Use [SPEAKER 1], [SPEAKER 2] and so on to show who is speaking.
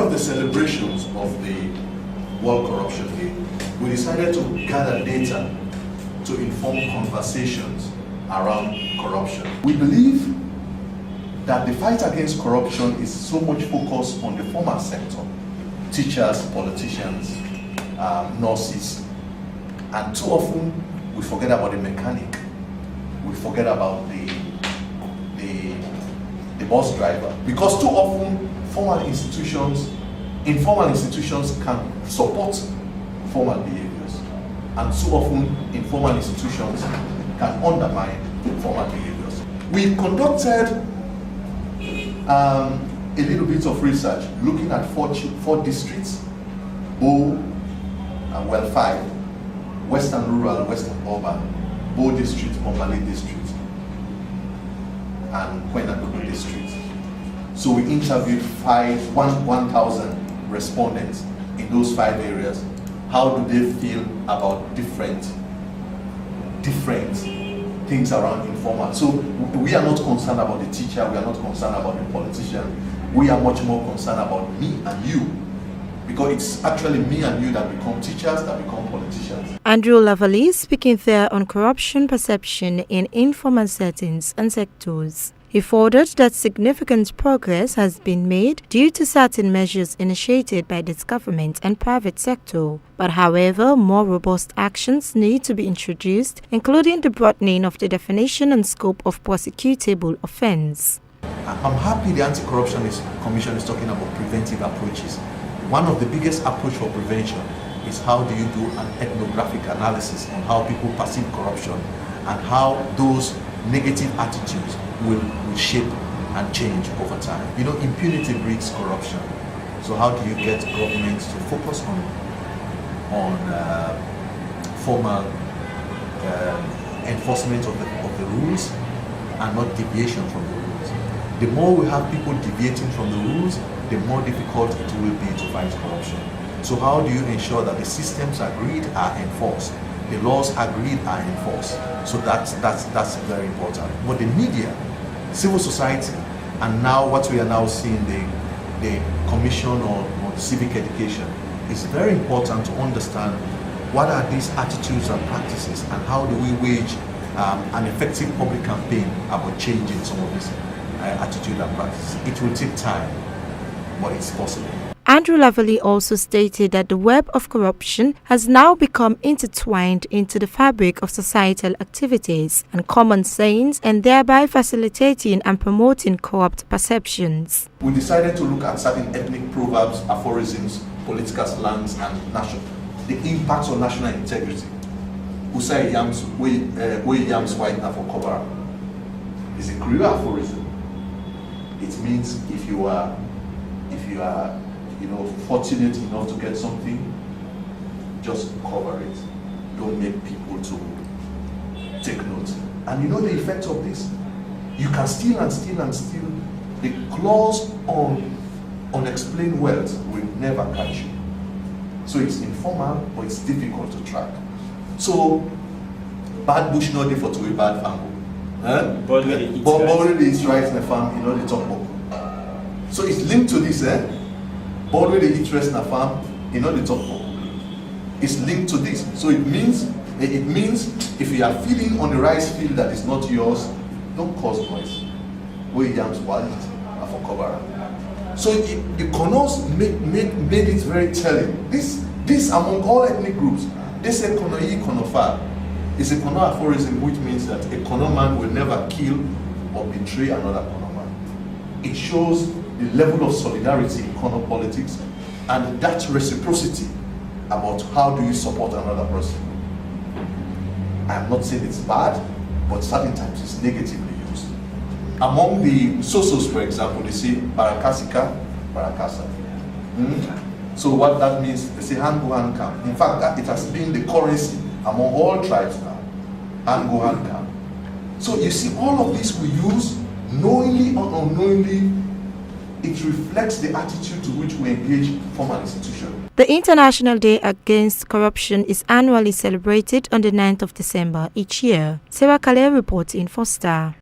[SPEAKER 1] of the celebrations of the World Corruption Day, we decided to gather data to inform conversations around corruption. We believe that the fight against corruption is so much focused on the formal sector, teachers, politicians, nurses, and too often we forget about the mechanic, we forget about the bus driver, because too often informal institutions can support formal behaviors, and too often informal institutions can undermine formal behaviors. We conducted a little bit of research looking at four districts, Bo and well 5, Western Rural, Western Urban, Bo District, Omale District, and Kwenadogo District. So we interviewed 1,000 respondents in those 5 areas. How do they feel about different things around informal? So we are not concerned about the teacher, we are not concerned about the politician, we are much more concerned about me and you, because it's actually me and you that become teachers, that become politicians.
[SPEAKER 2] Andrew Lavallie speaking there on corruption perception in informal settings and sectors. He forwarded that significant progress has been made due to certain measures initiated by this government and private sector. But however, more robust actions need to be introduced, including the broadening of the definition and scope of prosecutable offense.
[SPEAKER 1] I'm happy the Anti-Corruption Commission is talking about preventive approaches. One of the biggest approach for prevention is how do you do an ethnographic analysis on how people perceive corruption and how those negative attitudes will shape and change over time. You know, impunity breeds corruption. So how do you get governments to focus on formal enforcement of the rules and not deviation from the rules? The more we have people deviating from the rules, the more difficult it will be to fight corruption. So how do you ensure that the systems agreed are enforced? The laws agreed are enforced. So that's very important. But the media, civil society, and now what we are now seeing, the Commission on Civic Education, is very important to understand what are these attitudes and practices and how do we wage an effective public campaign about changing some of these attitude and practices. It will take time, but it's possible.
[SPEAKER 2] Andrew Lavallie also stated that the web of corruption has now become intertwined into the fabric of societal activities and common sayings, and thereby facilitating and promoting corrupt perceptions.
[SPEAKER 1] We decided to look at certain ethnic proverbs, aphorisms, political slangs, and the impacts on national integrity. Usai yams, we yams white na for cover is a Creole aphorism. It means if you are fortunate enough to get something, just cover it. Don't make people to take note. And you know the effect of this? You can steal and steal and steal. The clause on unexplained wealth will never catch you. So it's informal, but it's difficult to track. So bad bush no dey for to a bad farm. But already it's right in the farm, you know the talk about. So it's linked to this, But when they interest in a farm, you know the top of it's linked to this. So it means if you are feeding on the rice field that is not yours, don't cause noise. Where yams wild for cover. So the Konos made it very telling. This among all ethnic groups, they say Konoyi Konofa is a Kono aphorism, which means that a Kono man will never kill or betray another Kono man. It shows the level of solidarity in Kono politics and that reciprocity about how do you support another person. I'm not saying it's bad, but certain times it's negatively used. Among the Sosos, for example, they say Barakasika, Barakasa. So what that means, they say hand go hand come. In fact, it has been the currency among all tribes now. Hand go hand come. So you see, all of this we use knowingly or unknowingly. It reflects the attitude to which we engage formal institutions.
[SPEAKER 2] The International Day Against Corruption is annually celebrated on the 9th of December each year. Sarah Kallay reporting for Star.